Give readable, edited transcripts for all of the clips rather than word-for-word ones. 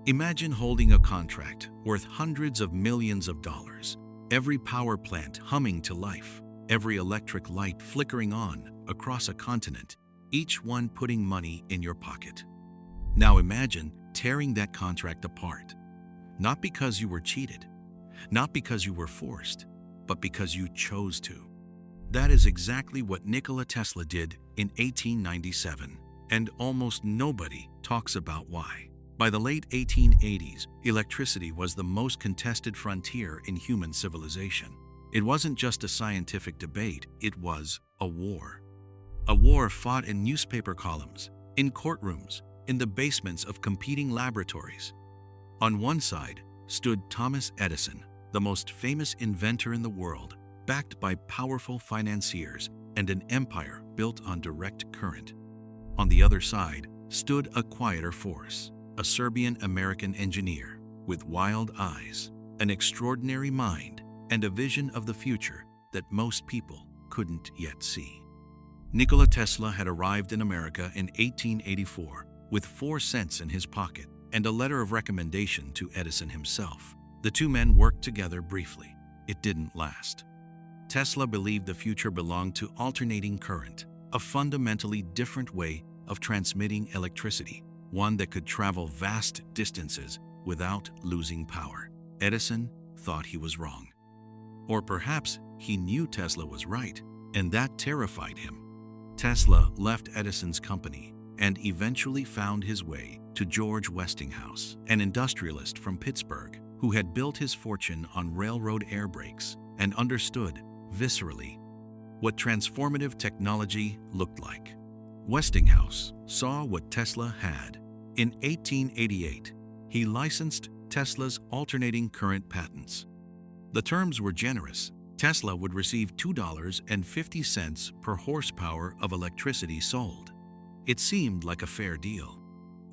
Imagine holding a contract worth hundreds of millions of dollars, every power plant humming to life, every electric light flickering on across a continent, each one putting money in your pocket. Now imagine tearing that contract apart, not because you were cheated, not because you were forced, but because you chose to. That is exactly what Nikola Tesla did in 1897, and almost nobody talks about why. By the late 1880s, electricity was the most contested frontier in human civilization. It wasn't just a scientific debate, it was a war. A war fought in newspaper columns, in courtrooms, in the basements of competing laboratories. On one side stood Thomas Edison, the most famous inventor in the world, backed by powerful financiers and an empire built on direct current. On the other side stood a quieter force, a Serbian-American engineer with wild eyes, an extraordinary mind, and a vision of the future that most people couldn't yet see. Nikola Tesla had arrived in America in 1884 with 4 cents in his pocket and a letter of recommendation to Edison himself. The two men worked together briefly. It didn't last. Tesla believed the future belonged to alternating current, a fundamentally different way of transmitting electricity, one that could travel vast distances without losing power. Edison thought he was wrong. Or perhaps he knew Tesla was right, and that terrified him. Tesla left Edison's company and eventually found his way to George Westinghouse, an industrialist from Pittsburgh who had built his fortune on railroad air brakes and understood viscerally what transformative technology looked like. Westinghouse saw what Tesla had. In 1888, he licensed Tesla's alternating current patents. The terms were generous. Tesla would receive $2.50 per horsepower of electricity sold. It seemed like a fair deal.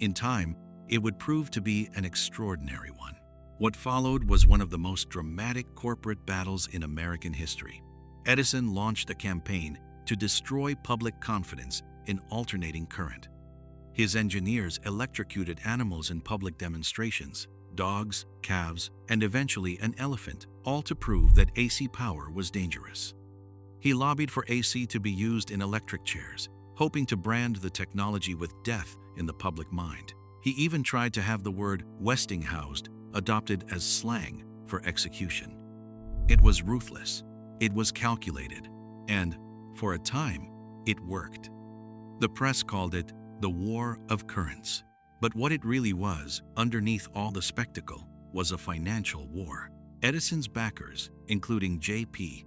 In time, it would prove to be an extraordinary one. What followed was one of the most dramatic corporate battles in American history. Edison launched a campaign to destroy public confidence in alternating current. His engineers electrocuted animals in public demonstrations, dogs, calves, and eventually an elephant, all to prove that AC power was dangerous. He lobbied for AC to be used in electric chairs, hoping to brand the technology with death in the public mind. He even tried to have the word Westinghouse adopted as slang for execution. It was ruthless, it was calculated, and, for a time, it worked. The press called it the War of Currents. But what it really was, underneath all the spectacle, was a financial war. Edison's backers, including J.P.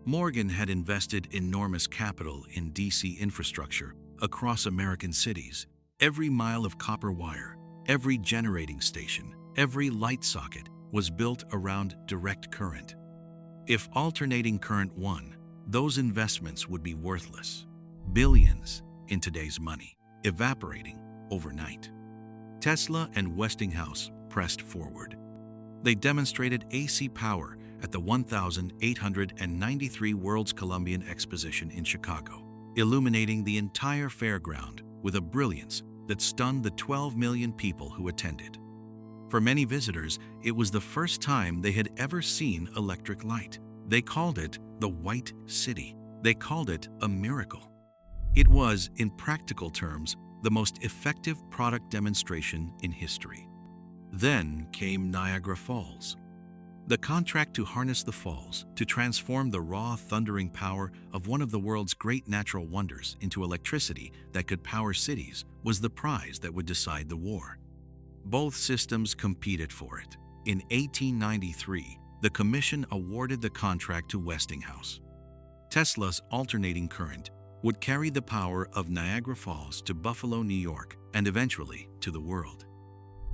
Morgan, had invested enormous capital in DC infrastructure across American cities. Every mile of copper wire, every generating station, every light socket was built around direct current. If alternating current won, those investments would be worthless. Billions in today's money, evaporating overnight. Tesla and Westinghouse pressed forward. They demonstrated AC power at the 1893 World's Columbian Exposition in Chicago, illuminating the entire fairground with a brilliance that stunned the 12 million people who attended. For many visitors, it was the first time they had ever seen electric light. They called it the White City. They called it a miracle. It was, in practical terms, the most effective product demonstration in history. Then came Niagara Falls. The contract to harness the falls, to transform the raw, thundering power of one of the world's great natural wonders into electricity that could power cities, was the prize that would decide the war. Both systems competed for it. In 1893, the Commission awarded the contract to Westinghouse. Tesla's alternating current would carry the power of Niagara Falls to Buffalo, New York, and eventually to the world.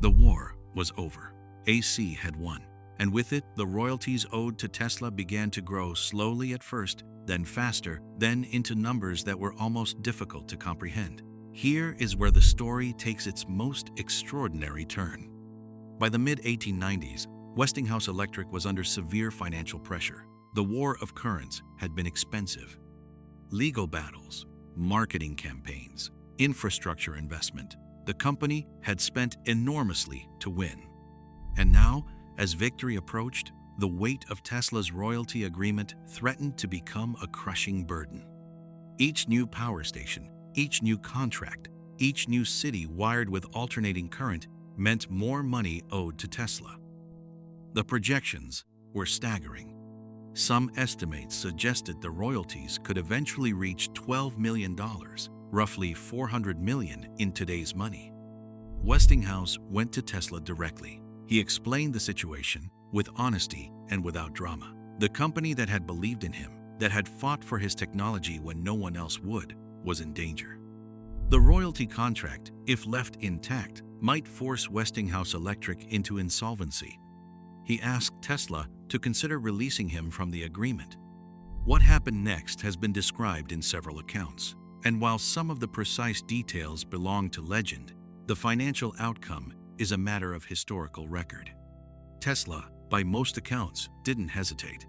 The war was over. AC had won, and with it, the royalties owed to Tesla began to grow slowly at first, then faster, then into numbers that were almost difficult to comprehend. Here is where the story takes its most extraordinary turn. By the mid-1890s, Westinghouse Electric was under severe financial pressure. The war of currents had been expensive. Legal battles, marketing campaigns, infrastructure investment, The company had spent enormously to win. And now, as victory approached, the weight of Tesla's royalty agreement threatened to become a crushing burden. Each new power station, each new contract, each new city wired with alternating current meant more money owed to Tesla. The projections were staggering. Some estimates suggested the royalties could eventually reach $12 million, roughly $400 million in today's money. Westinghouse went to Tesla directly. He explained the situation with honesty and without drama. The company that had believed in him, that had fought for his technology when no one else would, was in danger. The royalty contract, if left intact, might force Westinghouse Electric into insolvency. He asked Tesla to consider releasing him from the agreement. What happened next has been described in several accounts, and while some of the precise details belong to legend, the financial outcome is a matter of historical record. Tesla, by most accounts, didn't hesitate.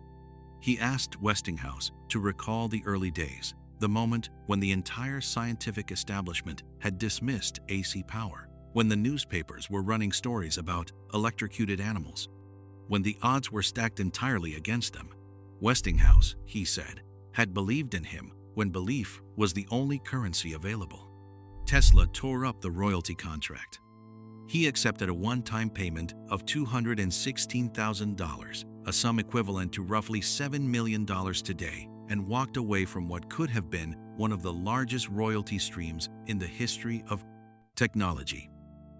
He asked Westinghouse to recall the early days, the moment when the entire scientific establishment had dismissed AC power, when the newspapers were running stories about electrocuted animals, when the odds were stacked entirely against them. Westinghouse, he said, had believed in him when belief was the only currency available. Tesla tore up the royalty contract. He accepted a one-time payment of $216,000, a sum equivalent to roughly $7 million today, and walked away from what could have been one of the largest royalty streams in the history of technology.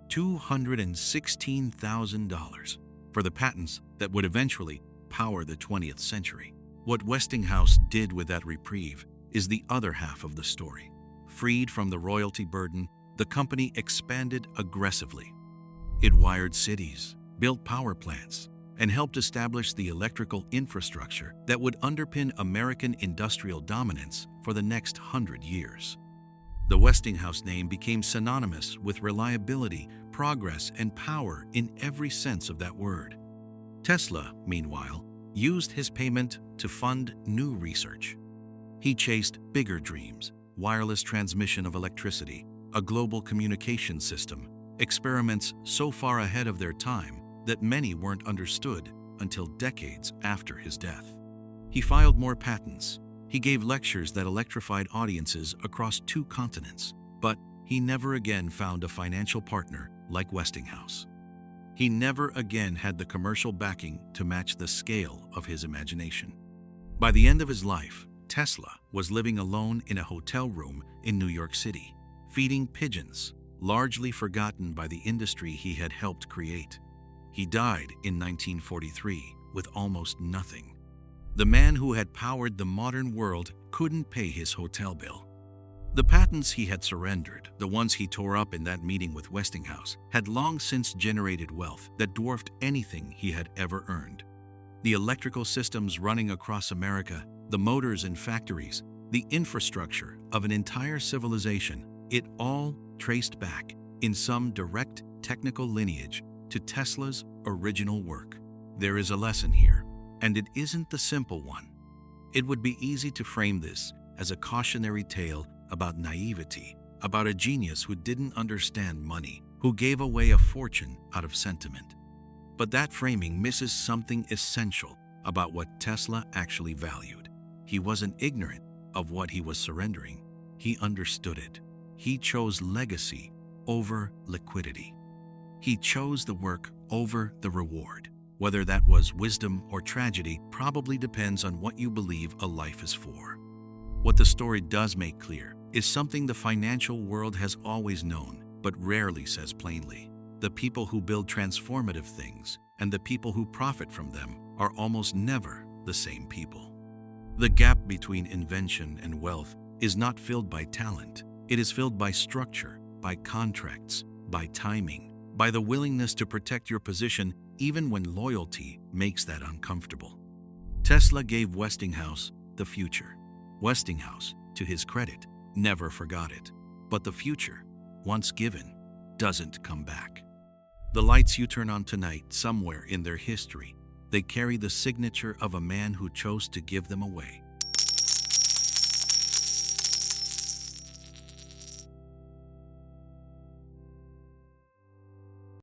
$216,000 for the patents that would eventually power the 20th century. What Westinghouse did with that reprieve is the other half of the story. Freed from the royalty burden, the company expanded aggressively. It wired cities, built power plants, and helped establish the electrical infrastructure that would underpin American industrial dominance for the next 100 years. The Westinghouse name became synonymous with reliability, progress, and power in every sense of that word. Tesla, meanwhile, used his payment to fund new research. He chased bigger dreams: wireless transmission of electricity, a global communication system, experiments so far ahead of their time that many weren't understood until decades after his death. He filed more patents. He gave lectures that electrified audiences across 2 continents, but he never again found a financial partner like Westinghouse. He never again had the commercial backing to match the scale of his imagination. By the end of his life, Tesla was living alone in a hotel room in New York City, feeding pigeons, largely forgotten by the industry he had helped create. He died in 1943 with almost nothing. The man who had powered the modern world couldn't pay his hotel bill. The patents he had surrendered, the ones he tore up in that meeting with Westinghouse, had long since generated wealth that dwarfed anything he had ever earned. The electrical systems running across America, the motors in factories, the infrastructure of an entire civilization, it all traced back, in some direct technical lineage, to Tesla's original work. There is a lesson here, and it isn't the simple one. It would be easy to frame this as a cautionary tale about naivety, about a genius who didn't understand money, who gave away a fortune out of sentiment. But that framing misses something essential about what Tesla actually valued. He wasn't ignorant of what he was surrendering. He understood it. He chose legacy over liquidity. He chose the work over the reward. Whether that was wisdom or tragedy probably depends on what you believe a life is for. What the story does make clear is something the financial world has always known, but rarely says plainly. The people who build transformative things and the people who profit from them are almost never the same people. The gap between invention and wealth is not filled by talent. It is filled by structure, by contracts, by timing, by the willingness to protect your position even when loyalty makes that uncomfortable. Tesla gave Westinghouse the future. Westinghouse, to his credit, never forgot it. But the future, once given, doesn't come back. The lights you turn on tonight, somewhere in their history, they carry the signature of a man who chose to give them away.